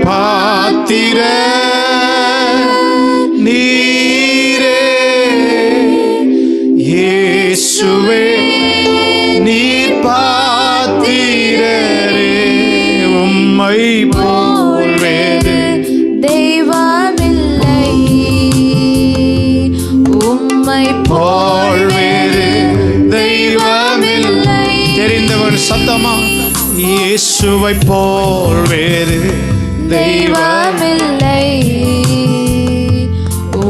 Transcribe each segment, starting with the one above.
பாத்திர நீரே இயேசுவே நீர் பாத்திரரே. உம்மை போல் வேறு தெய்வமில்லை, உம்மை போல் வேறு தெய்வமில்லை. தெரிந்தவன் சத்தமா இயேசுவை போல் வேறு தெய்வமில்லை,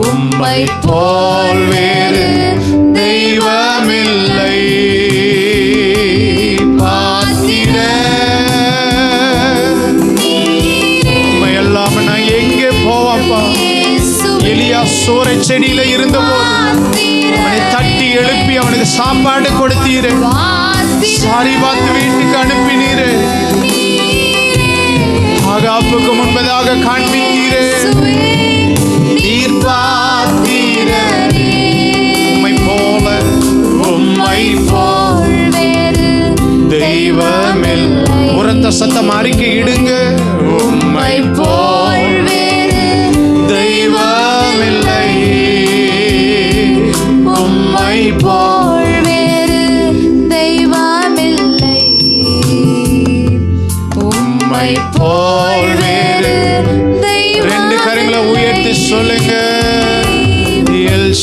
உம்மை போல் வேறு தெய்வமில்லை. பாத்திர உம்மை எல்லாம் நான் எங்கே போவாப்பா? எலியா சூறை செடியில இருந்த போது அவனை தட்டி எழுப்பி அவனுக்கு சாப்பாடு கொடுத்தீரே, சாரி பார்த்து வீட்டுக்கு அனுப்பினீரே, ஆகாப்புக்கு முன்பதாக காண்பித்தீரே. நீர் பாத்திரரே, உம்மை போல தெய்வமில்லை. உரத்த சத்தம் அறிக்கை இடுங்க. உம்மை போல் தெய்வமில்லை, உம்மை போல் தெய்வமில்லை, உம்மை போல் வேறு தெய்வமில்லை. ரெண்டு கரங்களை உயர்த்தி சொல்லுங்க. எல்